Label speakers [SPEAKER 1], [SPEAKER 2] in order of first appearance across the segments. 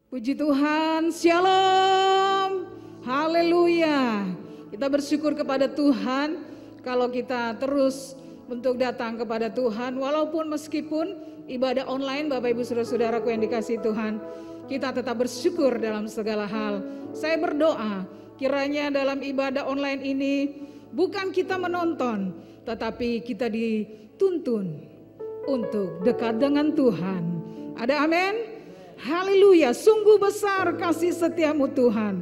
[SPEAKER 1] Puji Tuhan, shalom, haleluya. Kita bersyukur kepada Tuhan kalau kita terus untuk datang kepada Tuhan. Walaupun meskipun ibadah online, Bapak Ibu Saudara-saudaraku yang dikasihi Tuhan, kita tetap bersyukur dalam segala hal. Saya berdoa kiranya dalam ibadah online ini bukan kita menonton, tetapi kita dituntun untuk dekat dengan Tuhan. Ada amin? Haleluya, sungguh besar kasih setiamu Tuhan,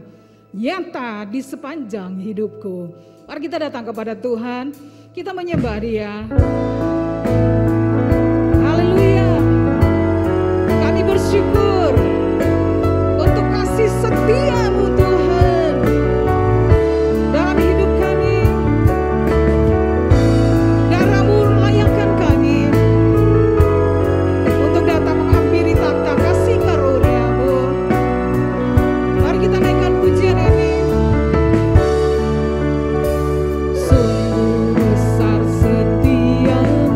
[SPEAKER 1] nyata di sepanjang hidupku. Mari kita datang kepada Tuhan, kita menyembah Dia. Haleluya, kami bersyukur untuk kasih setiamu Tuhan dalam hidup kami. Darah-Mu layakkan kami untuk datang menghampiri takhta kasih karunia-Mu. Mari kita naikkan pujian ini. Sungguh besar setiamu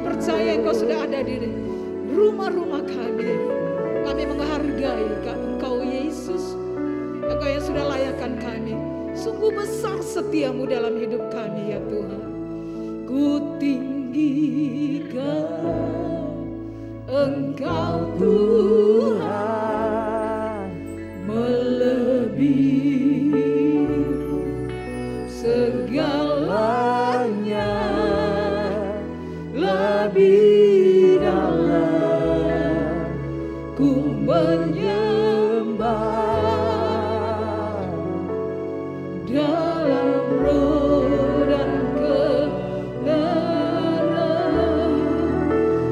[SPEAKER 1] percaya Engkau sudah ada di rumah-rumah kami. Kami menghargai Engkau Yesus, Engkau yang sudah layakkan kami. Sungguh besar setiamu dalam hidup kami ya Tuhan. Ku tinggikan Engkau Tuhan, melebihi segalanya, lebih dalam ku menyembah dalam roh dan kebenaran.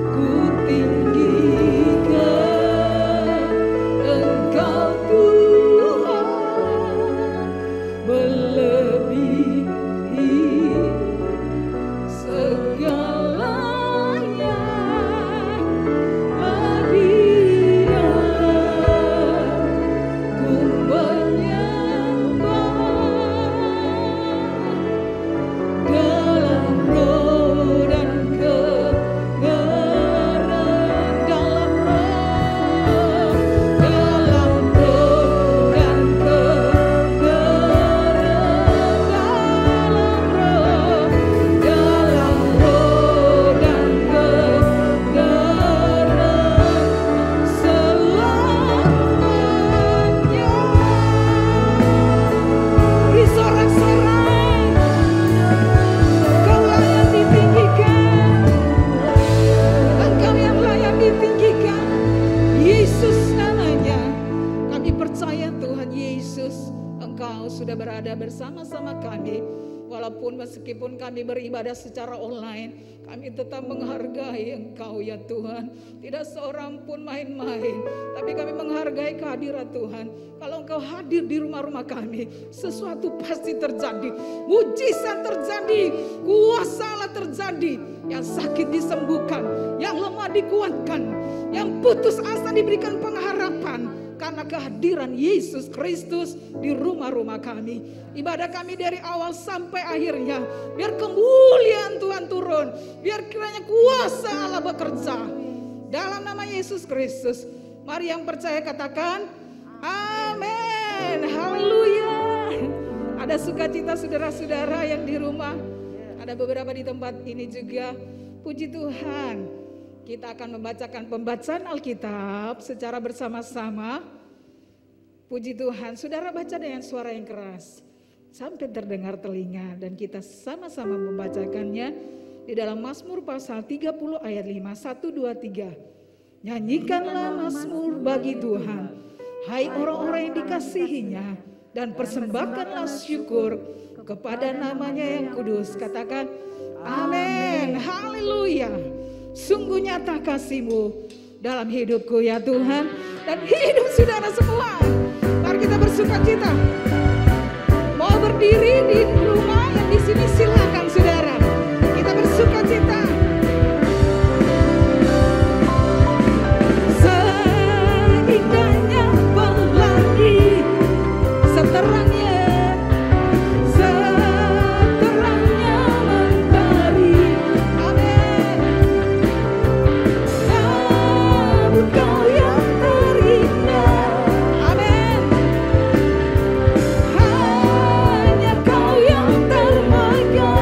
[SPEAKER 1] Ku tinggikan Engkau Tuhan, melebihi segalanya, lebih dalam ku menyembah dalam roh dan kebenaran, dalam roh dan sudah berada bersama-sama kami. Walaupun meskipun kami beribadah secara online, kami tetap menghargai Engkau ya Tuhan. Tidak seorang pun main-main, tapi kami menghargai kehadiran Tuhan. Kalau Engkau hadir di rumah-rumah kami, sesuatu pasti terjadi. Mujizat terjadi, kuasa Allah terjadi. Yang sakit disembuhkan, yang lemah dikuatkan, yang putus asa diberikan pengharapan. Karena kehadiran Yesus Kristus di rumah-rumah kami. Ibadah kami dari awal sampai akhirnya. Biar kemuliaan Tuhan turun. Biar kiranya kuasa Allah bekerja. Dalam nama Yesus Kristus. Mari yang percaya katakan amin. Haleluya. Ada sukacita saudara-saudara yang di rumah. Ada beberapa di tempat ini juga. Puji Tuhan. Kita akan membacakan pembacaan Alkitab secara bersama-sama. Puji Tuhan, saudara baca dengan suara yang keras sampai terdengar telinga, dan kita sama-sama membacakannya di dalam Mazmur pasal 30 ayat 5, 1, 2, 3. Nyanyikanlah Mazmur bagi Tuhan, hai orang-orang yang dikasihinya, dan persembahkanlah syukur kepada namanya yang kudus. Katakan amin. Haleluya. Sungguh nyata kasih-Mu dalam hidupku ya Tuhan, dan hidup saudara semua. Mari kita bersukacita. Mau berdiri di rumah yang di sini silakan saudara. Kita bersukacita. Seindahnya pelangi, seterangnya hanya Kau yang termaga.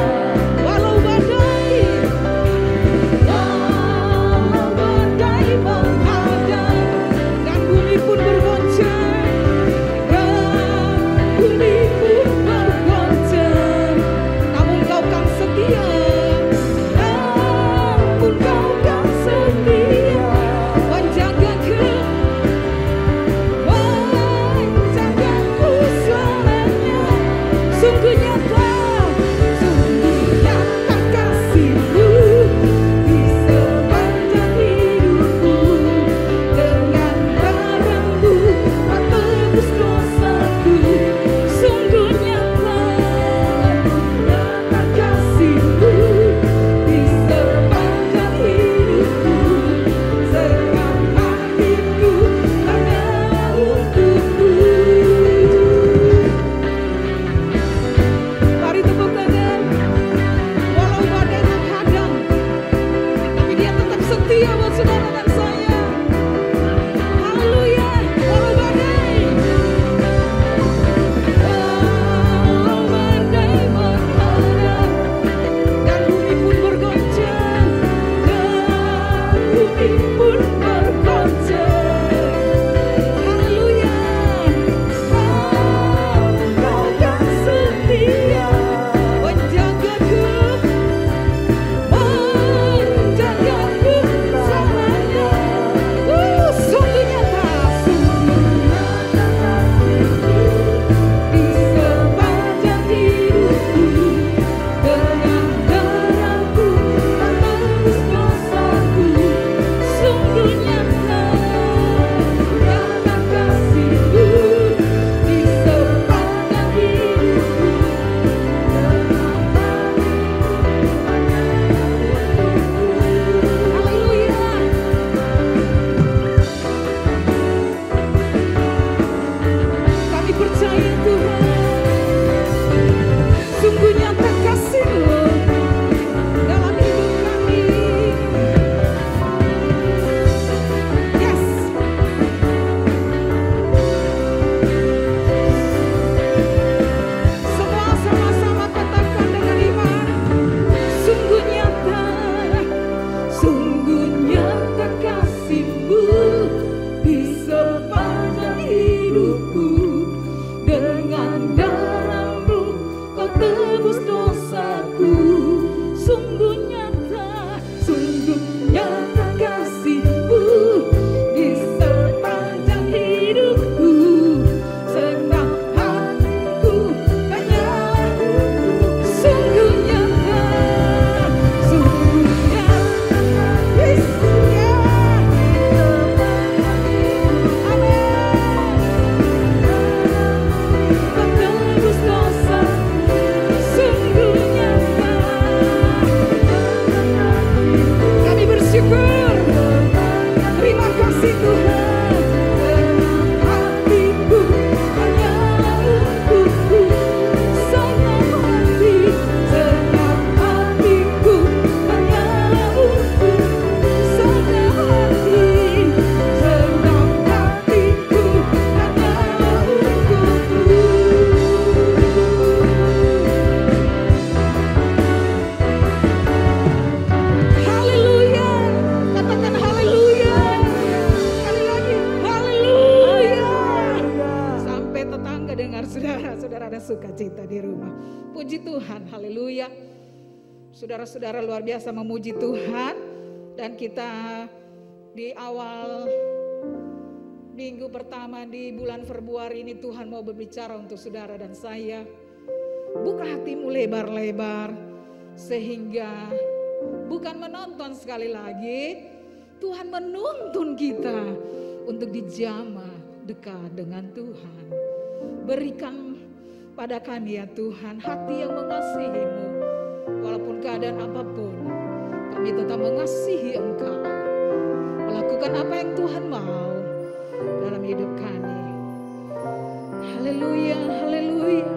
[SPEAKER 1] sukacita di rumah. Puji Tuhan, haleluya. Saudara-saudara luar biasa memuji Tuhan. Dan kita di awal minggu pertama di bulan Februari ini Tuhan mau berbicara untuk saudara dan saya. Buka hatimu lebar-lebar sehingga bukan menonton sekali lagi, Tuhan menuntun kita untuk dijamah dekat dengan Tuhan. Berikan pada kami ya Tuhan hati yang mengasihi-Mu. Walaupun keadaan apapun, kami tetap mengasihi Engkau. Melakukan apa yang Tuhan mau dalam hidup kami. Haleluya, haleluya.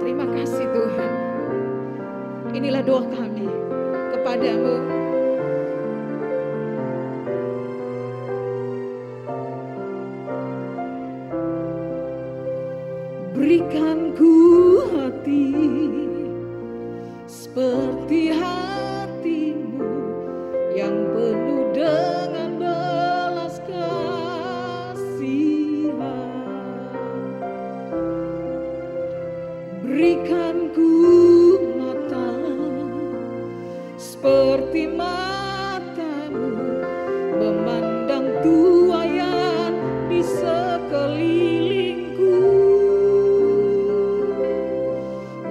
[SPEAKER 1] Terima kasih Tuhan. Inilah doa kami kepadamu. Berikan ku hati seperti hatimu yang penuh dengan belas kasihan. Berikan ku mata seperti matamu memandang tuaian di sekelilingku.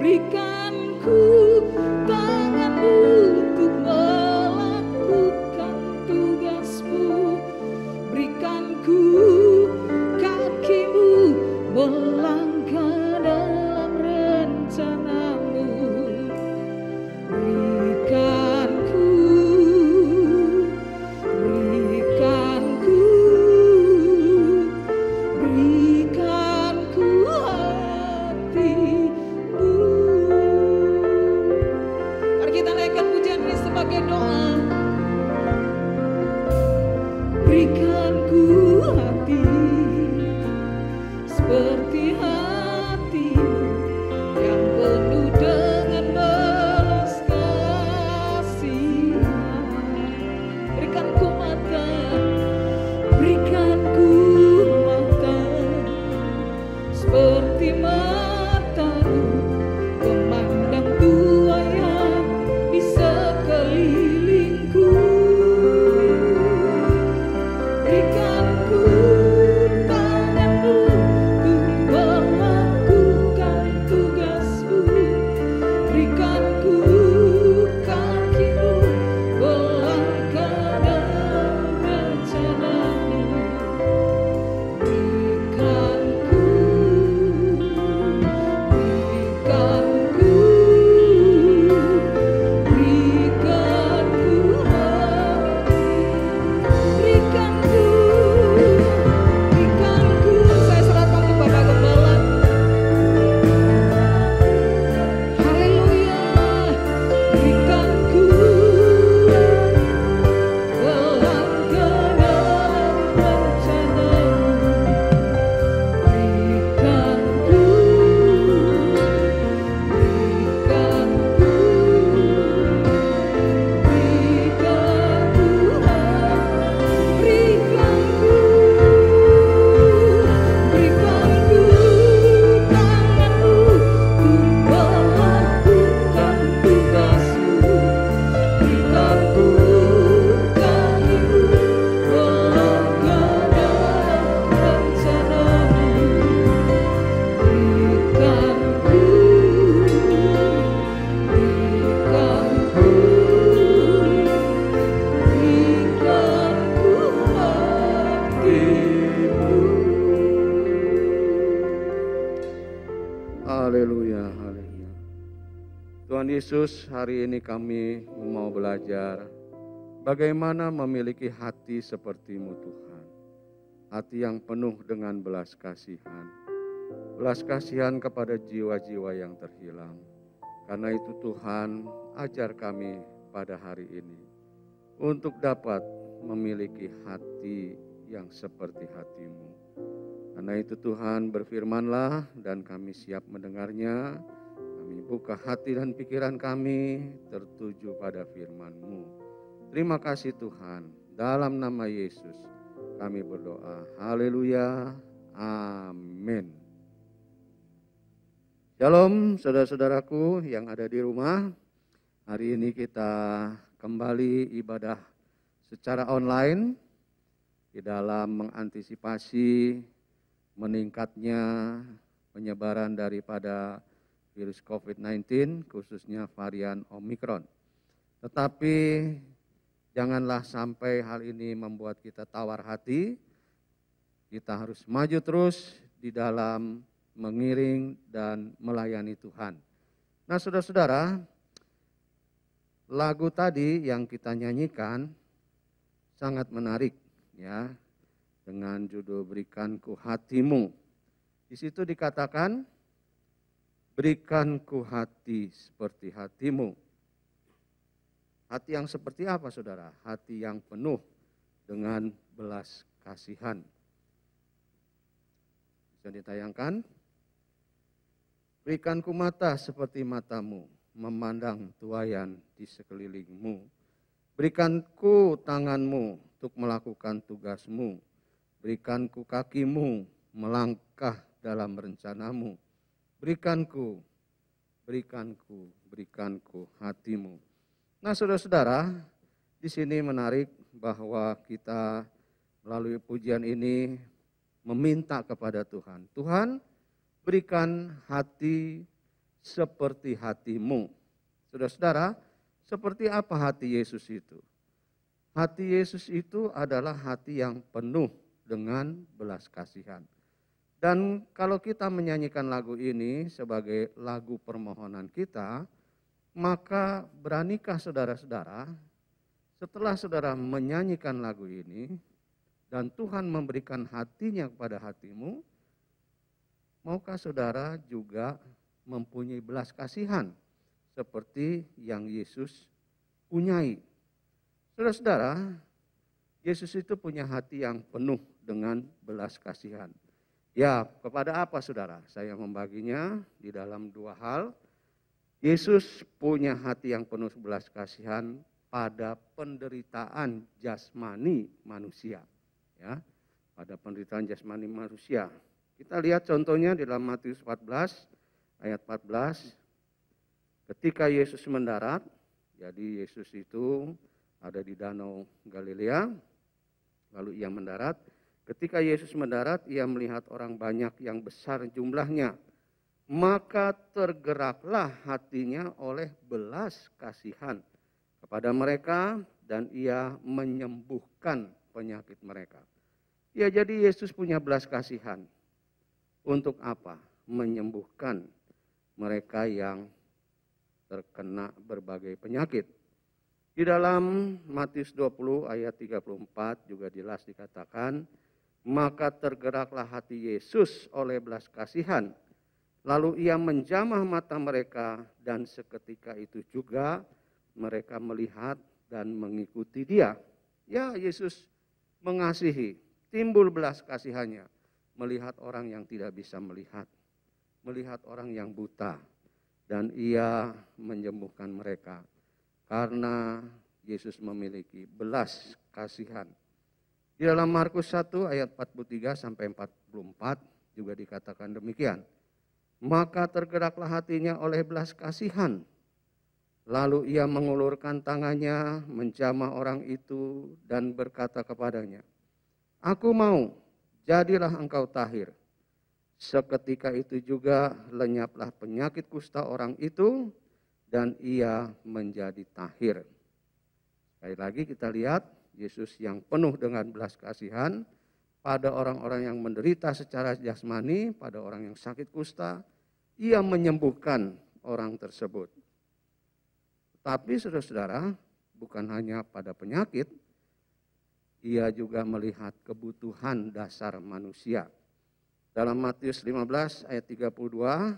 [SPEAKER 1] Berikan ku tanganmu untuk melakukan tugasmu. Berikan ku kakimu melangkah dalam rencanamu. Berikan ku sebagai doa. Berikan ku hati seperti hatimu yang penuh dengan belas kasihan. Berikan ku mata seperti matamu memandang tuaian di sekelilingku. Berikan ku tanganmu untuk melakukan tugasmu. Berikan
[SPEAKER 2] Tuhan Yesus, hari ini kami mau belajar bagaimana memiliki hati seperti-Mu Tuhan. Hati yang penuh dengan belas kasihan. Belas kasihan kepada jiwa-jiwa yang terhilang. Karena itu Tuhan, ajar kami pada hari ini untuk dapat memiliki hati yang seperti hati-Mu. Karena itu Tuhan, berfirman-Lah dan kami siap mendengarnya. Kami buka hati dan pikiran kami tertuju pada firman-Mu. Terima kasih Tuhan, dalam nama Yesus kami berdoa. Haleluya, amin. Shalom saudara-saudaraku yang ada di rumah. Hari ini kita kembali ibadah secara online di dalam mengantisipasi meningkatnya penyebaran daripada virus COVID-19, khususnya varian Omikron. Tetapi janganlah sampai hal ini membuat kita tawar hati. Kita harus maju terus di dalam mengiring dan melayani Tuhan. Nah saudara-saudara, lagu tadi yang kita nyanyikan sangat menarik ya, dengan judul Berikan Ku Hatimu. Di situ dikatakan, berikan ku hati seperti hatimu. Hati yang seperti apa saudara? Hati yang penuh dengan belas kasihan. Bisa ditayangkan? Berikan ku mata seperti matamu, memandang tuayan di sekelilingmu. Berikan ku tanganmu untuk melakukan tugasmu. Berikan ku kakimu melangkah dalam rencanamu. Berikanku hatimu. Nah saudara-saudara, di sini menarik bahwa kita melalui pujian ini meminta kepada Tuhan. Tuhan, berikan hati seperti hatimu. Saudara-saudara, seperti apa hati Yesus itu? Hati Yesus itu adalah hati yang penuh dengan belas kasihan. Dan kalau kita menyanyikan lagu ini sebagai lagu permohonan kita, maka beranikah saudara-saudara setelah saudara menyanyikan lagu ini dan Tuhan memberikan hatinya kepada hatimu, maukah saudara juga mempunyai belas kasihan seperti yang Yesus punyai? Saudara-saudara, Yesus itu punya hati yang penuh dengan belas kasihan. Ya, kepada apa saudara? Saya membaginya di dalam dua hal. Yesus punya hati yang penuh belas kasihan pada penderitaan jasmani manusia. Ya, pada penderitaan jasmani manusia. Kita lihat contohnya di dalam Matius 14 ayat 14. Ketika Yesus mendarat, jadi Yesus itu ada di Danau Galilea, lalu ia mendarat. Ketika Yesus mendarat, ia melihat orang banyak yang besar jumlahnya. Maka tergeraklah hatinya oleh belas kasihan kepada mereka dan ia menyembuhkan penyakit mereka. Ya, jadi Yesus punya belas kasihan. Untuk apa? Menyembuhkan mereka yang terkena berbagai penyakit. Di dalam Matius 20 ayat 34 juga jelas dikatakan, maka tergeraklah hati Yesus oleh belas kasihan. Lalu ia menjamah mata mereka dan seketika itu juga mereka melihat dan mengikuti dia. Ya, Yesus mengasihi, timbul belas kasihannya. Melihat orang yang tidak bisa melihat. Melihat orang yang buta. Dan ia menyembuhkan mereka. Karena Yesus memiliki belas kasihan. Di dalam Markus 1 ayat 43 sampai 44 juga dikatakan demikian. Maka tergeraklah hatinya oleh belas kasihan. Lalu ia mengulurkan tangannya, menjamah orang itu dan berkata kepadanya, aku mau, jadilah engkau tahir. Seketika itu juga lenyaplah penyakit kusta orang itu dan ia menjadi tahir. Sekali lagi kita lihat Yesus yang penuh dengan belas kasihan pada orang-orang yang menderita secara jasmani, pada orang yang sakit kusta, ia menyembuhkan orang tersebut. Tetapi saudara-saudara, bukan hanya pada penyakit, ia juga melihat kebutuhan dasar manusia. Dalam Matius 15 ayat 32,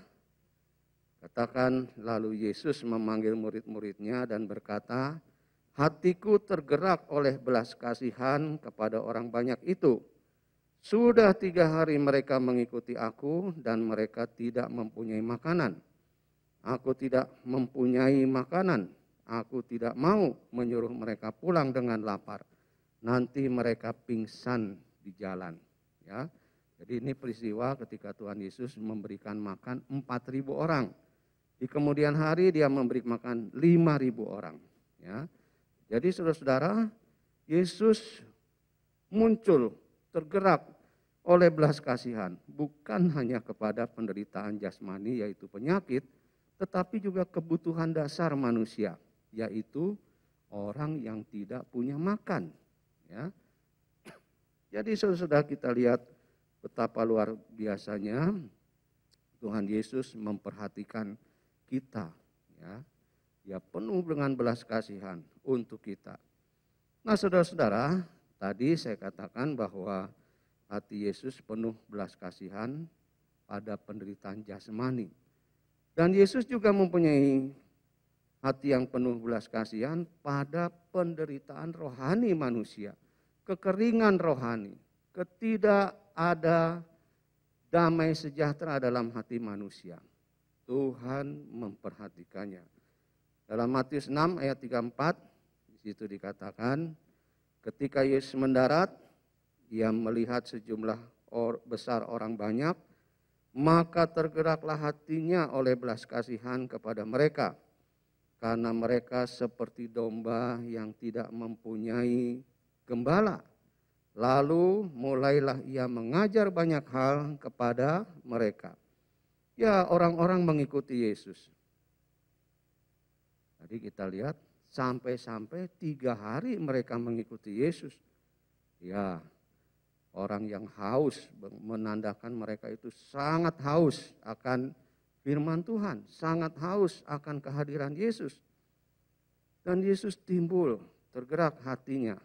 [SPEAKER 2] katakan, lalu Yesus memanggil murid-muridnya dan berkata, hatiku tergerak oleh belas kasihan kepada orang banyak itu. Sudah 3 hari mereka mengikuti aku dan mereka tidak mempunyai makanan. Aku tidak mempunyai makanan. Aku tidak mau menyuruh mereka pulang dengan lapar. Nanti mereka pingsan di jalan. Ya. Jadi ini peristiwa ketika Tuhan Yesus memberikan makan 4.000 orang. Di kemudian hari dia memberi makan 5.000 orang. Ya. Jadi saudara-saudara, Yesus muncul, tergerak oleh belas kasihan. Bukan hanya kepada penderitaan jasmani yaitu penyakit, tetapi juga kebutuhan dasar manusia, yaitu orang yang tidak punya makan. Ya. Jadi saudara-saudara, kita lihat betapa luar biasanya Tuhan Yesus memperhatikan kita. Ya. Dia penuh dengan belas kasihan untuk kita. Nah saudara-saudara, tadi saya katakan bahwa hati Yesus penuh belas kasihan pada penderitaan jasmani. Dan Yesus juga mempunyai hati yang penuh belas kasihan pada penderitaan rohani manusia. Kekeringan rohani, ketidak ada damai sejahtera dalam hati manusia. Tuhan memperhatikannya. Dalam Matius 6 ayat 34, di situ dikatakan, ketika Yesus mendarat, ia melihat sejumlah besar orang banyak, maka tergeraklah hatinya oleh belas kasihan kepada mereka, karena mereka seperti domba yang tidak mempunyai gembala. Lalu mulailah ia mengajar banyak hal kepada mereka. Ya, orang-orang mengikuti Yesus. Tadi kita lihat sampai-sampai 3 hari mereka mengikuti Yesus. Ya, orang yang haus menandakan mereka itu sangat haus akan firman Tuhan, sangat haus akan kehadiran Yesus. Dan Yesus timbul, tergerak hatinya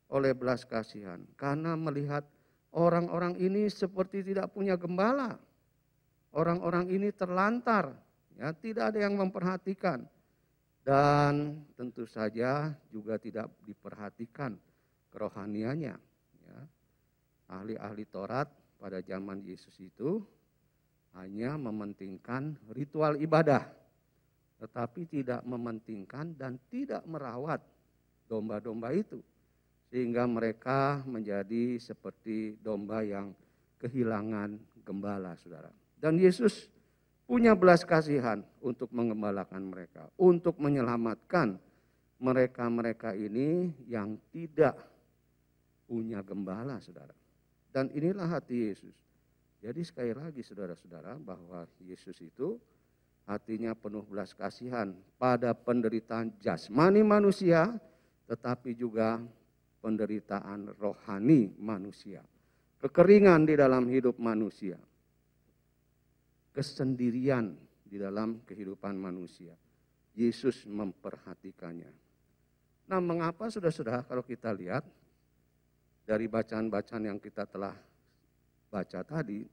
[SPEAKER 2] oleh belas kasihan karena melihat orang-orang ini seperti tidak punya gembala. Orang-orang ini terlantar, ya, tidak ada yang memperhatikan. Dan tentu saja juga tidak diperhatikan kerohaniannya. Ya. Ahli-ahli Taurat pada zaman Yesus itu hanya mementingkan ritual ibadah, tetapi tidak mementingkan dan tidak merawat domba-domba itu. Sehingga mereka menjadi seperti domba yang kehilangan gembala, saudara. Dan Yesus punya belas kasihan untuk mengembalakan mereka, untuk menyelamatkan mereka-mereka ini yang tidak punya gembala, saudara. Dan inilah hati Yesus. Jadi sekali lagi saudara-saudara, bahwa Yesus itu hatinya penuh belas kasihan pada penderitaan jasmani manusia, tetapi juga penderitaan rohani manusia. Kekeringan di dalam hidup manusia. Kesendirian di dalam kehidupan manusia. Yesus memperhatikannya. Nah, mengapa saudara-saudara kalau kita lihat dari bacaan-bacaan yang kita telah baca tadi,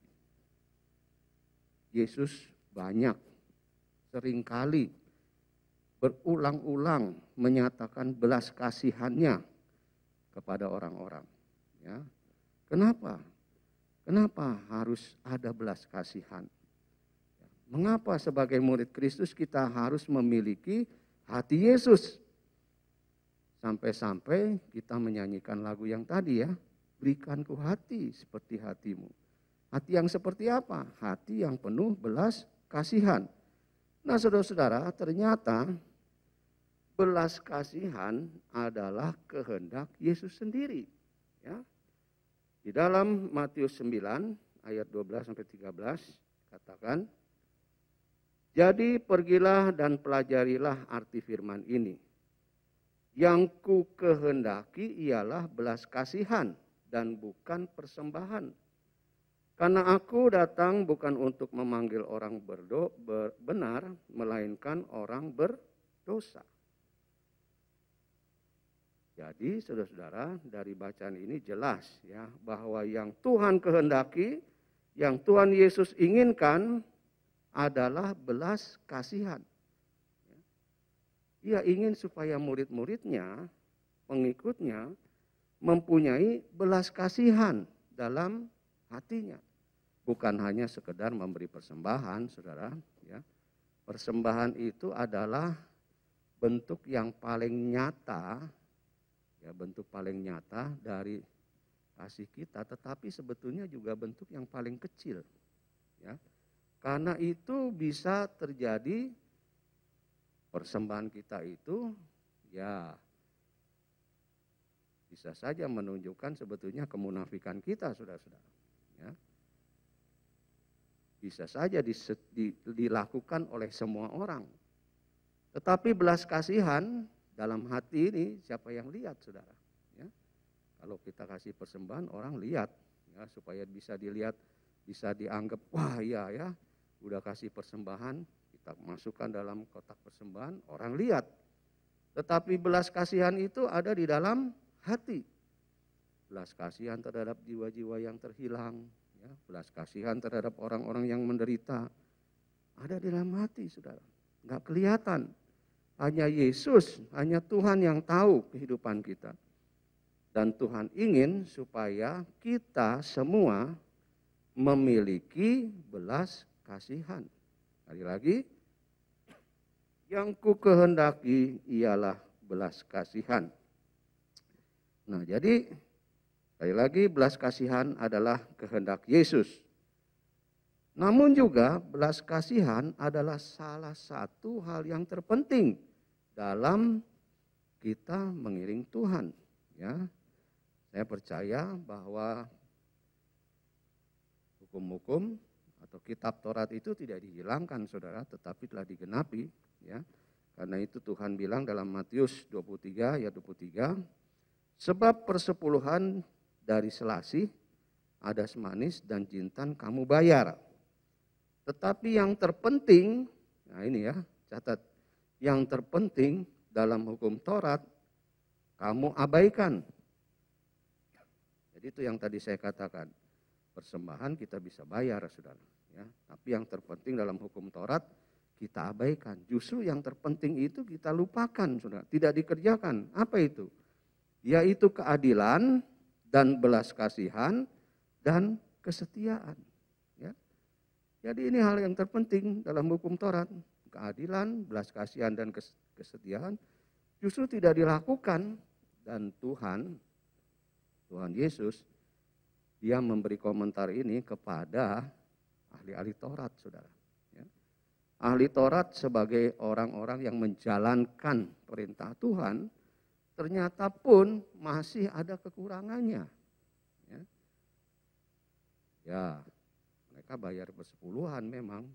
[SPEAKER 2] Yesus banyak, seringkali, berulang-ulang menyatakan belas kasihannya kepada orang-orang. Ya. Kenapa? Kenapa harus ada belas kasihan? Mengapa sebagai murid Kristus kita harus memiliki hati Yesus? Sampai-sampai kita menyanyikan lagu yang tadi, ya. Berikanku hati seperti hatimu. Hati yang seperti apa? Hati yang penuh belas kasihan. Nah saudara-saudara, ternyata belas kasihan adalah kehendak Yesus sendiri. Ya. Di dalam Matius 9 ayat 12-13 katakan, jadi pergilah dan pelajarilah arti firman ini. Yang ku kehendaki ialah belas kasihan dan bukan persembahan. Karena aku datang bukan untuk memanggil orang benar, melainkan orang berdosa. Jadi saudara-saudara, dari bacaan ini jelas ya bahwa yang Tuhan kehendaki, yang Tuhan Yesus inginkan adalah belas kasihan. Dia ingin supaya murid-muridnya, pengikutnya mempunyai belas kasihan dalam hatinya. Bukan hanya sekedar memberi persembahan, saudara. Ya. Persembahan itu adalah bentuk yang paling nyata, ya, bentuk paling nyata dari kasih kita, tetapi sebetulnya juga bentuk yang paling kecil. Ya. Karena itu bisa terjadi persembahan kita itu, ya bisa saja menunjukkan sebetulnya kemunafikan kita, saudara-saudara. Ya. Bisa saja dilakukan oleh semua orang. Tetapi belas kasihan dalam hati ini siapa yang lihat, saudara? Ya. Kalau kita kasih persembahan orang lihat, ya, supaya bisa dilihat, bisa dianggap, wah iya ya, udah kasih persembahan, kita masukkan dalam kotak persembahan, orang lihat. Tetapi belas kasihan itu ada di dalam hati. Belas kasihan terhadap jiwa-jiwa yang terhilang, ya, belas kasihan terhadap orang-orang yang menderita, ada di dalam hati, saudara. Enggak kelihatan. Hanya Yesus, hanya Tuhan yang tahu kehidupan kita. Dan Tuhan ingin supaya kita semua memiliki belas kasihan. Sekali lagi, yang ku kehendaki ialah belas kasihan. Nah, jadi sekali lagi belas kasihan adalah kehendak Yesus. Namun juga belas kasihan adalah salah satu hal yang terpenting dalam kita mengiring Tuhan. Ya, saya percaya bahwa hukum-hukum atau kitab Taurat itu tidak dihilangkan, saudara, tetapi telah digenapi. Ya, karena itu Tuhan bilang dalam Matius 23 ayat 23, sebab persepuluhan dari selasih, adas manis dan jintan kamu bayar. Tetapi yang terpenting, nah ini ya, catat, yang terpenting dalam hukum Taurat, kamu abaikan. Jadi itu yang tadi saya katakan, persembahan kita bisa bayar, saudara. Ya, tapi yang terpenting dalam hukum Taurat, kita abaikan. Justru yang terpenting itu kita lupakan, saudara. Tidak dikerjakan. Apa itu? Yaitu keadilan dan belas kasihan dan kesetiaan. Jadi ini hal yang terpenting dalam hukum Taurat. Keadilan, belas kasihan, dan kesetiaan justru tidak dilakukan. Dan Tuhan Yesus, dia memberi komentar ini kepada ahli-ahli Taurat, saudara. Ya. Ahli Taurat sebagai orang-orang yang menjalankan perintah Tuhan, ternyata pun masih ada kekurangannya. Ya. Mereka bayar bersepuluhan memang,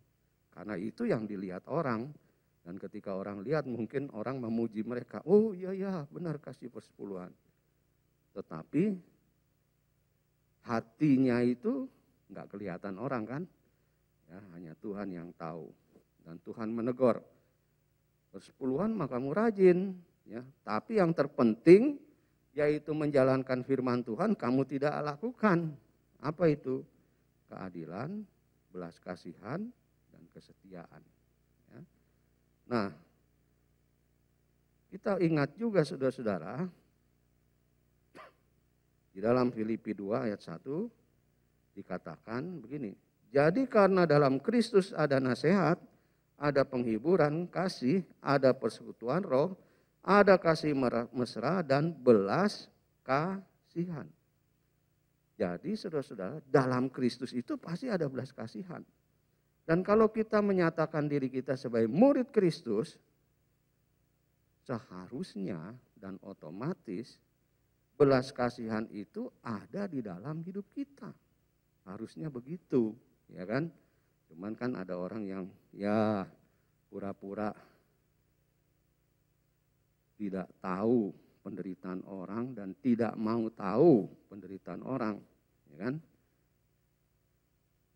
[SPEAKER 2] karena itu yang dilihat orang. Dan ketika orang lihat mungkin orang memuji mereka, oh iya ya benar kasih persepuluhan. Tetapi hatinya itu enggak kelihatan orang kan, ya, hanya Tuhan yang tahu. Dan Tuhan menegur, persepuluhan mah kamu rajin, ya, tapi yang terpenting yaitu menjalankan firman Tuhan kamu tidak lakukan. Apa itu? Keadilan, belas kasihan, dan kesetiaan. Ya. Nah, kita ingat juga saudara-saudara, di dalam Filipi 2 ayat 1 dikatakan begini, jadi karena dalam Kristus ada nasihat, ada penghiburan kasih, ada persekutuan roh, ada kasih mesra, dan belas kasihan. Jadi saudara-saudara, dalam Kristus itu pasti ada belas kasihan. Dan kalau kita menyatakan diri kita sebagai murid Kristus, seharusnya dan otomatis belas kasihan itu ada di dalam hidup kita. Harusnya begitu, ya kan? Cuman kan ada orang yang ya pura-pura tidak tahu penderitaan orang dan tidak mau tahu penderitaan orang, ya kan?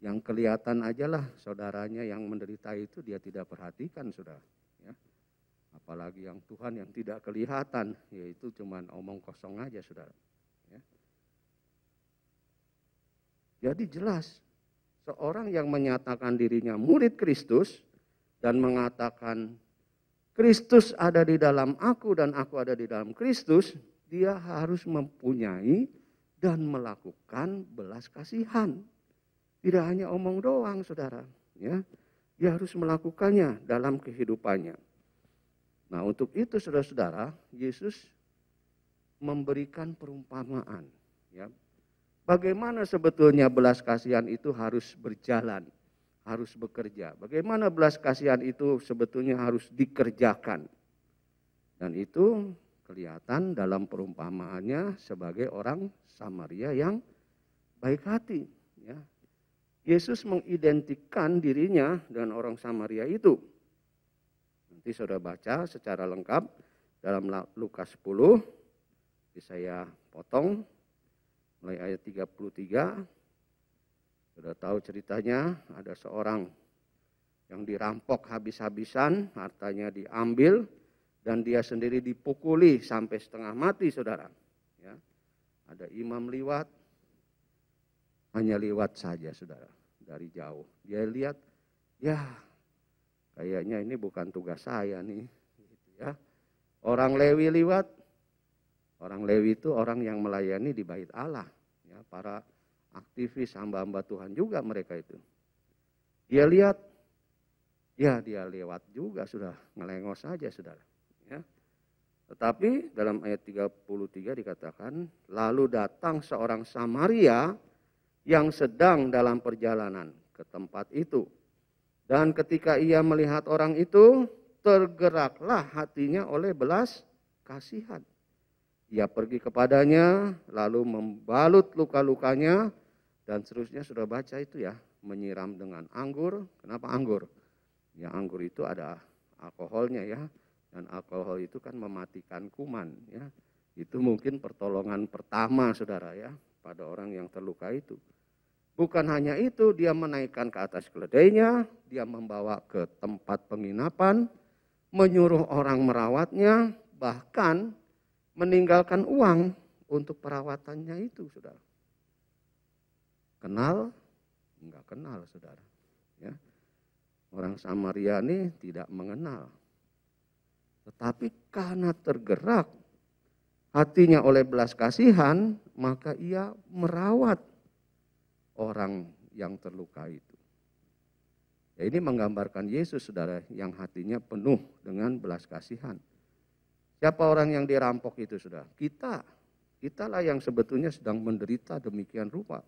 [SPEAKER 2] Yang kelihatan aja lah saudaranya yang menderita itu dia tidak perhatikan, saudara. Ya. Apalagi yang Tuhan yang tidak kelihatan, yaitu cuman omong kosong aja, saudara. Ya. Jadi jelas, seorang yang menyatakan dirinya murid Kristus dan mengatakan Kristus ada di dalam aku dan aku ada di dalam Kristus, dia harus mempunyai dan melakukan belas kasihan. Tidak hanya omong doang, saudara. Ya, dia harus melakukannya dalam kehidupannya. Nah, untuk itu saudara-saudara, Yesus memberikan perumpamaan. Ya. Bagaimana sebetulnya belas kasihan itu harus berjalan, harus bekerja. Bagaimana belas kasihan itu sebetulnya harus dikerjakan. Dan itu kelihatan dalam perumpamaannya sebagai orang Samaria yang baik hati. Ya. Yesus mengidentikan dirinya dengan orang Samaria itu. Nanti saudara baca secara lengkap dalam Lukas 10. Saya potong mulai ayat 33. Sudah tahu ceritanya, ada seorang yang dirampok habis-habisan, hartanya diambil dan dia sendiri dipukuli sampai setengah mati, saudara. Ya. Ada imam liwat, hanya liwat saja, saudara, dari jauh. Dia lihat, ya kayaknya ini bukan tugas saya nih. Gitu ya. Orang Lewi liwat, orang Lewi itu orang yang melayani di bait Allah. Ya, para aktivis hamba-hamba Tuhan juga mereka itu. Dia lihat, ya dia lewat juga, sudah ngelengos saja, saudara. Ya. Tetapi dalam ayat 33 dikatakan, lalu datang seorang Samaria yang sedang dalam perjalanan ke tempat itu. Dan ketika ia melihat orang itu, tergeraklah hatinya oleh belas kasihan. Ia pergi kepadanya, lalu membalut luka-lukanya, dan seterusnya sudah baca itu ya, menyiram dengan anggur. Kenapa anggur? Ya anggur itu ada alkoholnya ya, dan alkohol itu kan mematikan kuman ya. Itu mungkin pertolongan pertama, saudara ya, pada orang yang terluka itu. Bukan hanya itu, dia menaikkan ke atas keledainya, dia membawa ke tempat penginapan, menyuruh orang merawatnya, bahkan meninggalkan uang untuk perawatannya itu, saudara. Kenal? Enggak kenal, saudara. Ya. Orang Samaria ini tidak mengenal. Tetapi karena tergerak hatinya oleh belas kasihan, maka ia merawat orang yang terluka itu. Ya, ini menggambarkan Yesus, saudara, yang hatinya penuh dengan belas kasihan. Siapa orang yang dirampok itu, saudara? Kitalah yang sebetulnya sedang menderita demikian rupa.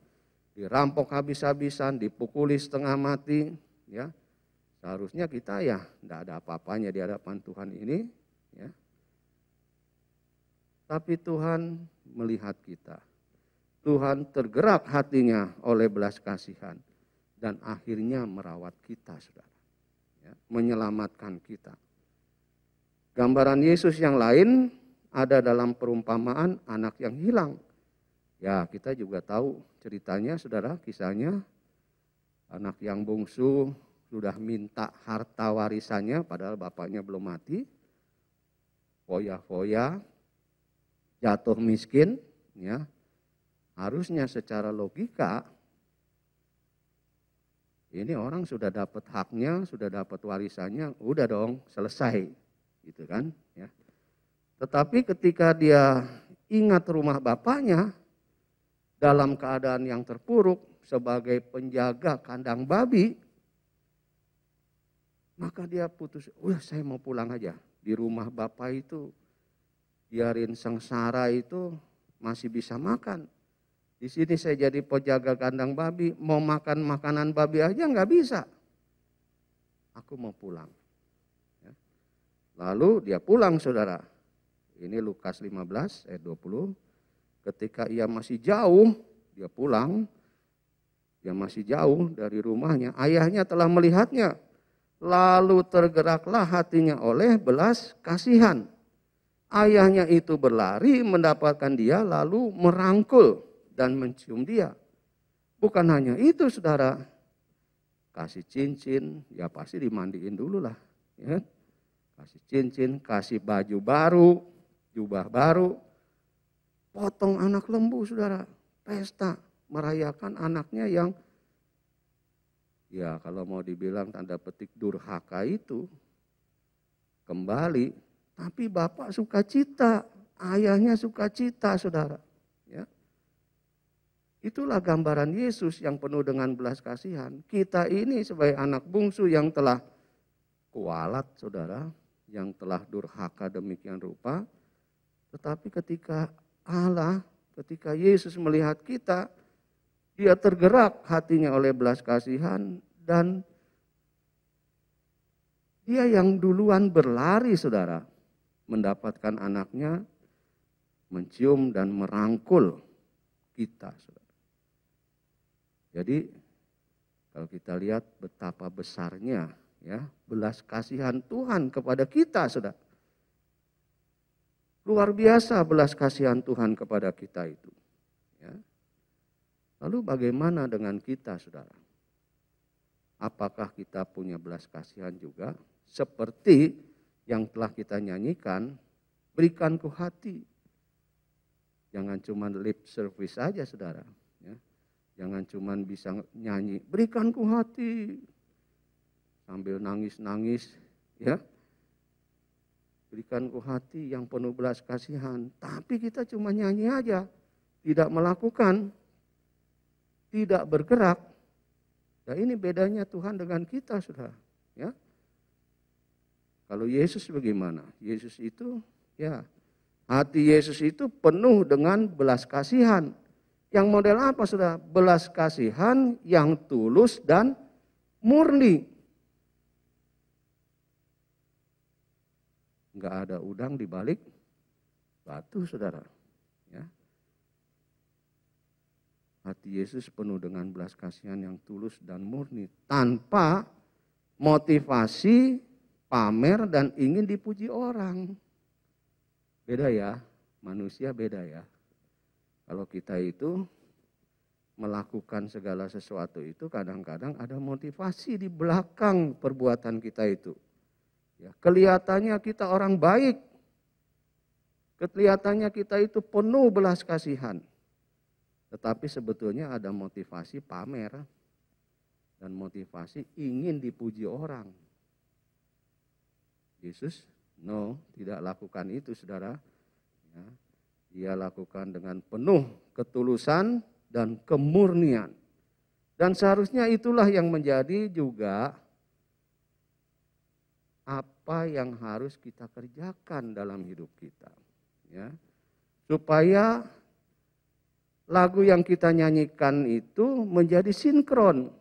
[SPEAKER 2] Dirampok habis-habisan, dipukuli setengah mati. Ya, seharusnya kita ya tidak ada apa-apanya di hadapan Tuhan ini. Ya. Tapi Tuhan melihat kita. Tuhan tergerak hatinya oleh belas kasihan dan akhirnya merawat kita, saudara, ya, menyelamatkan kita. Gambaran Yesus yang lain ada dalam perumpamaan anak yang hilang. Ya, kita juga tahu ceritanya, saudara, kisahnya anak yang bungsu sudah minta harta warisannya padahal bapaknya belum mati. Foya-foya, jatuh miskin, ya. Harusnya secara logika, ini orang sudah dapat haknya, sudah dapat warisannya, udah dong selesai, gitu kan? Ya. Tetapi ketika dia ingat rumah bapaknya dalam keadaan yang terpuruk sebagai penjaga kandang babi, maka dia putus, udah saya mau pulang aja. Di rumah bapak itu, biarin sengsara itu masih bisa makan. Di sini saya jadi penjaga kandang babi, mau makan makanan babi aja nggak bisa. Aku mau pulang. Ya. Lalu dia pulang, saudara. Ini Lukas 15 ayat 20. Ketika ia masih jauh, dia pulang. Dia masih jauh dari rumahnya. Ayahnya telah melihatnya. Lalu tergeraklah hatinya oleh belas kasihan. Ayahnya itu berlari mendapatkan dia lalu merangkul dan mencium dia. Bukan hanya itu, saudara. Kasih cincin, ya pasti dimandiin dulu lah. Ya. kasih cincin, kasih baju baru, jubah baru, potong anak lembu, saudara, pesta, merayakan anaknya yang, ya kalau mau dibilang tanda petik durhaka itu, kembali, tapi bapak sukacita, ayahnya sukacita, saudara. Ya. Itulah gambaran Yesus yang penuh dengan belas kasihan. Kita ini sebagai anak bungsu yang telah kualat, saudara, yang telah durhaka demikian rupa. Tetapi ketika Allah, ketika Yesus melihat kita, dia tergerak hatinya oleh belas kasihan dan dia yang duluan berlari, saudara, mendapatkan anaknya, mencium dan merangkul kita, saudara. Jadi kalau kita lihat betapa besarnya ya belas kasihan Tuhan kepada kita, saudara. Luar biasa belas kasihan Tuhan kepada kita itu. Ya. Lalu bagaimana dengan kita, saudara? Apakah kita punya belas kasihan juga? Seperti yang telah kita nyanyikan, berikanku hati. Jangan cuma lip service saja, saudara. Ya. Jangan cuma bisa nyanyi, berikanku hati. Sambil nangis-nangis, ya. Berikanku hati yang penuh belas kasihan. Tapi kita cuma nyanyi aja, tidak melakukan, tidak bergerak. Nah ini bedanya Tuhan dengan kita, saudara. Ya. Kalau Yesus bagaimana? Yesus itu, ya, hati Yesus itu penuh dengan belas kasihan. Yang model apa, saudara? Belas kasihan yang tulus dan murni. Enggak ada udang di balik batu, saudara. Ya. Hati Yesus penuh dengan belas kasihan yang tulus dan murni. Tanpa motivasi, pamer, dan ingin dipuji orang. Beda ya, manusia beda ya. Kalau kita itu melakukan segala sesuatu itu kadang-kadang ada motivasi di belakang perbuatan kita itu. Ya, kelihatannya kita orang baik. Kelihatannya kita itu penuh belas kasihan. Tetapi sebetulnya ada motivasi pamer dan motivasi ingin dipuji orang. Yesus tidak lakukan itu, saudara. Ya, dia lakukan dengan penuh ketulusan dan kemurnian. Dan seharusnya itulah yang menjadi juga apa yang harus kita kerjakan dalam hidup kita. Ya. Supaya lagu yang kita nyanyikan itu menjadi sinkron.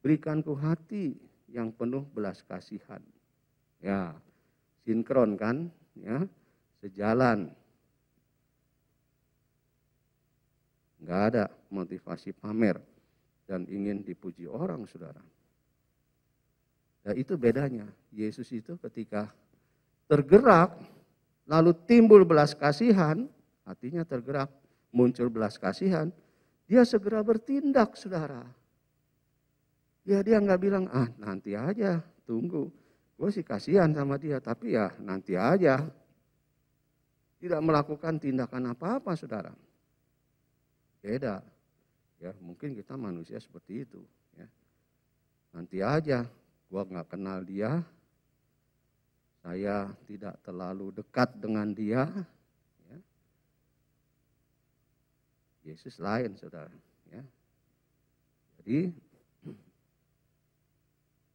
[SPEAKER 2] Berikanku hati yang penuh belas kasihan. Ya, sinkron kan, ya, sejalan. Enggak ada motivasi pamer dan ingin dipuji orang, saudara. Nah itu bedanya. Yesus itu ketika tergerak, lalu timbul belas kasihan, hatinya tergerak, muncul belas kasihan, dia segera bertindak, saudara. Ya dia nggak bilang, nanti aja, tunggu. Gue sih kasihan sama dia, tapi ya nanti aja. Tidak melakukan tindakan apa-apa, saudara. Beda. Ya mungkin kita manusia seperti itu. Ya. Nanti aja, gue nggak kenal dia. Saya tidak terlalu dekat dengan dia. Ya. Yesus lain, saudara. Ya. Jadi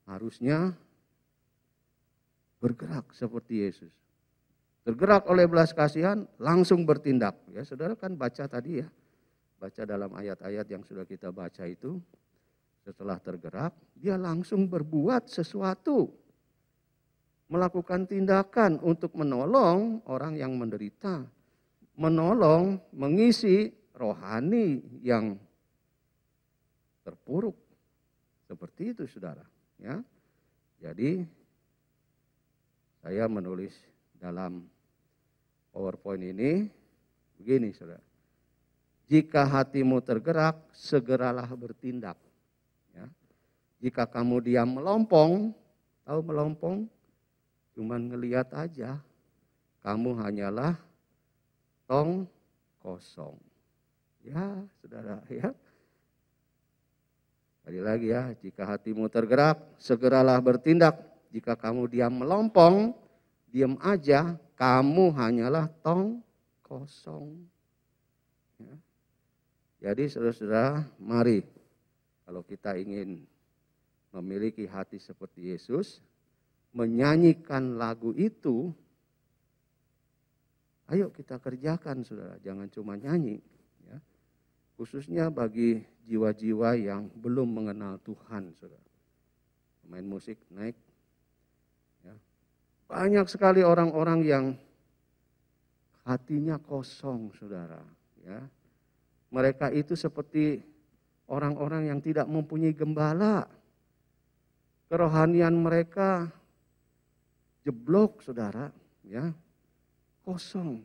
[SPEAKER 2] harusnya bergerak seperti Yesus. Tergerak oleh belas kasihan, langsung bertindak. Ya, saudara kan baca tadi ya. Baca dalam ayat-ayat yang sudah kita baca itu. Setelah tergerak, dia langsung berbuat sesuatu. Melakukan tindakan untuk menolong orang yang menderita. Menolong, mengisi rohani yang terpuruk. Seperti itu, saudara. Ya. Jadi, saya menulis dalam PowerPoint ini, begini, saudara. Jika hatimu tergerak, segeralah bertindak. Ya. Jika kamu diam melompong, tahu melompong? cuman ngelihat aja, kamu hanyalah tong kosong. Ya, saudara, ya. Sekali lagi ya, jika hatimu tergerak, segeralah bertindak. Jika kamu diam melompong, diam aja, kamu hanyalah tong kosong. Ya. Jadi saudara-saudara, mari kalau kita ingin memiliki hati seperti Yesus, menyanyikan lagu itu, ayo kita kerjakan saudara, jangan cuma nyanyi. Ya. Khususnya bagi jiwa-jiwa yang belum mengenal Tuhan saudara. Main musik naik. Ya. Banyak sekali orang-orang yang hatinya kosong saudara. Ya. Mereka itu seperti orang-orang yang tidak mempunyai gembala. Kerohanian mereka jeblok saudara, ya, kosong,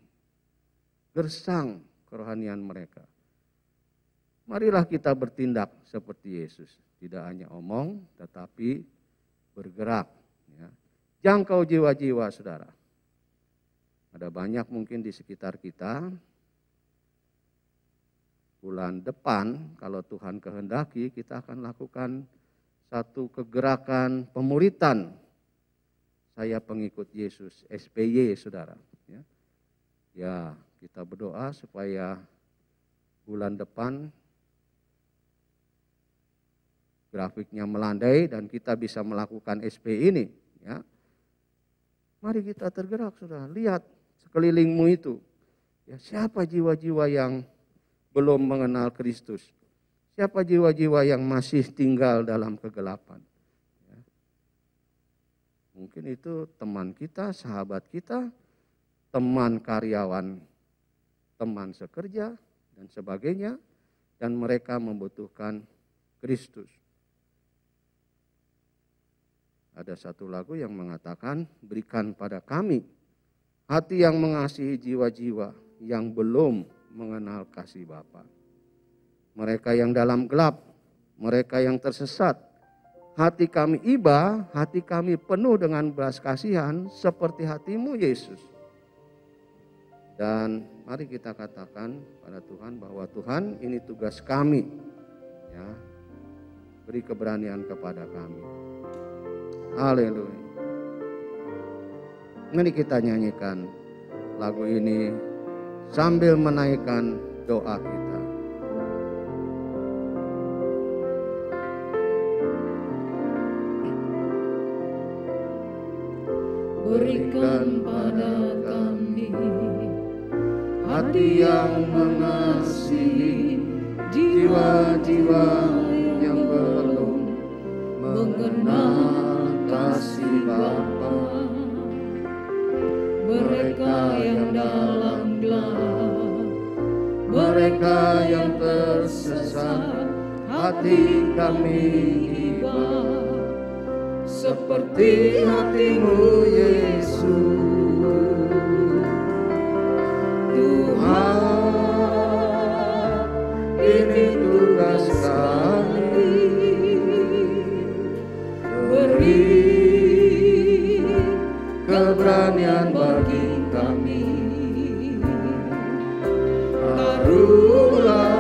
[SPEAKER 2] gersang kerohanian mereka. Marilah kita bertindak seperti Yesus, tidak hanya omong, tetapi bergerak. Ya. Jangkau jiwa-jiwa saudara. Ada banyak mungkin di sekitar kita. Bulan depan kalau Tuhan kehendaki kita akan lakukan satu kegerakan pemuritan. Saya pengikut Yesus, SPY saudara. Ya, ya kita berdoa supaya bulan depan grafiknya melandai dan kita bisa melakukan SPY ini. Ya. Mari kita tergerak saudara, lihat sekelilingmu itu. Ya, siapa jiwa-jiwa yang belum mengenal Kristus? Siapa jiwa-jiwa yang masih tinggal dalam kegelapan? Ya. Mungkin itu teman kita, sahabat kita, teman karyawan, teman sekerja, dan sebagainya. Dan mereka membutuhkan Kristus. Ada satu lagu yang mengatakan, berikan pada kami hati yang mengasihi jiwa-jiwa yang belum mengenal kasih Bapa. Mereka yang dalam gelap, mereka yang tersesat, hati kami iba, hati kami penuh dengan belas kasihan seperti hatimu Yesus. Dan mari kita katakan pada Tuhan bahwa Tuhan ini tugas kami. Ya, beri keberanian kepada kami. Haleluya. Mari kita nyanyikan lagu ini sambil menaikkan doa kita.
[SPEAKER 1] Berikan pada kami hati yang mengasihi jiwa-jiwa yang belum mengenal kasih Bapa. Mereka yang dalam gelap, mereka yang tersesat, hati kami iba seperti hatimu Yesus. Tuhan, ini tugas kami, beri keberanian bagi kami. Taruhlah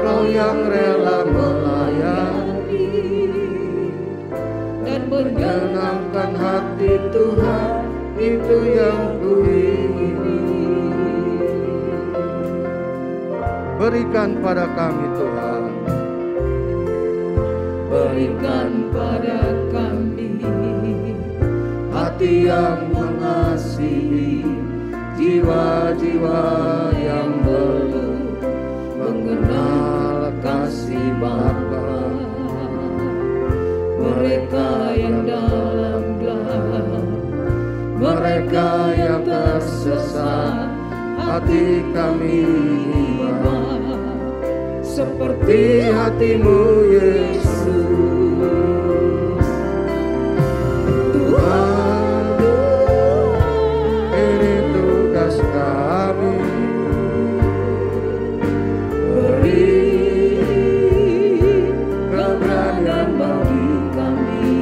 [SPEAKER 1] Roh yang rela melayani dan menyenangkan hati Tuhan, itu yang kuingini. Berikan pada kami Tuhan, berikan pada kami hati yang mengasihi jiwa-jiwa yang belum mengenal kasih Bapa. Mereka yang dalam gelap, mereka yang tersesat, hati kami iba seperti hatimu Yesus. Tuhan, ini tugas kami, beri keberanian bagi kami.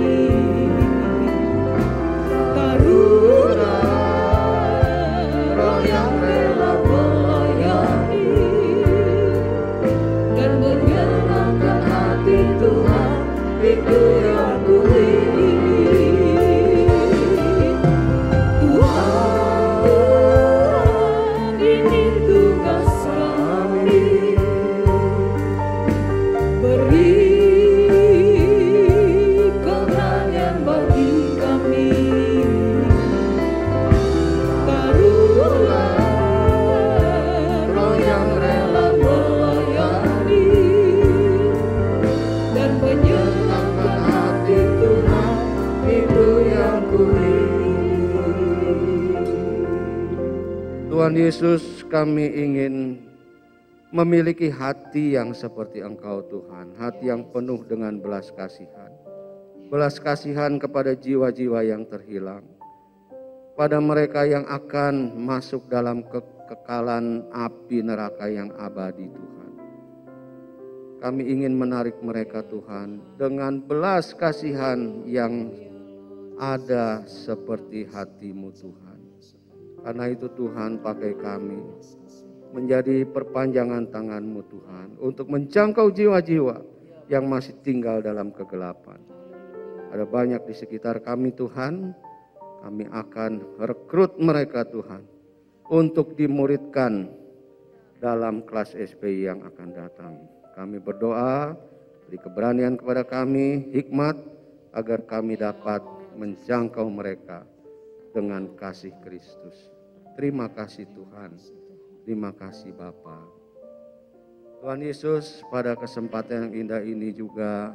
[SPEAKER 2] Tuhan Yesus, kami ingin memiliki hati yang seperti Engkau Tuhan, hati yang penuh dengan belas kasihan. Belas kasihan kepada jiwa-jiwa yang terhilang, pada mereka yang akan masuk dalam kekekalan api neraka yang abadi Tuhan. Kami ingin menarik mereka Tuhan dengan belas kasihan yang ada seperti hati-Mu Tuhan. Karena itu Tuhan, pakai kami menjadi perpanjangan tangan-Mu Tuhan untuk menjangkau jiwa-jiwa yang masih tinggal dalam kegelapan. Ada banyak di sekitar kami Tuhan, kami akan rekrut mereka Tuhan untuk dimuridkan dalam kelas SPI yang akan datang. Kami berdoa, beri keberanian kepada kami, hikmat, agar kami dapat menjangkau mereka dengan kasih Kristus. Terima kasih Tuhan, terima kasih Bapa. Tuhan Yesus, pada kesempatan yang indah ini juga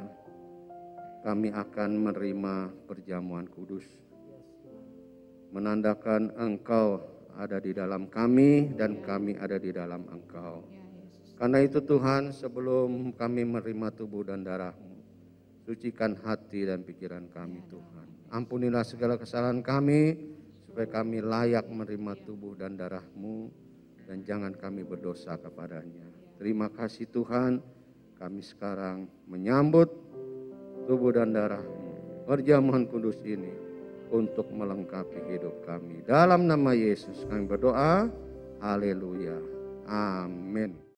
[SPEAKER 2] kami akan menerima perjamuan kudus, menandakan Engkau ada di dalam kami dan kami ada di dalam Engkau. Karena itu Tuhan, sebelum kami menerima tubuh dan darah-Mu, sucikan hati dan pikiran kami Tuhan. Ampunilah segala kesalahan kami, supaya kami layak menerima tubuh dan darah-Mu, dan jangan kami berdosa kepadanya. Terima kasih Tuhan, kami sekarang menyambut tubuh dan darah-Mu, perjamuan kudus ini untuk melengkapi hidup kami. Dalam nama Yesus kami berdoa, haleluya, amin.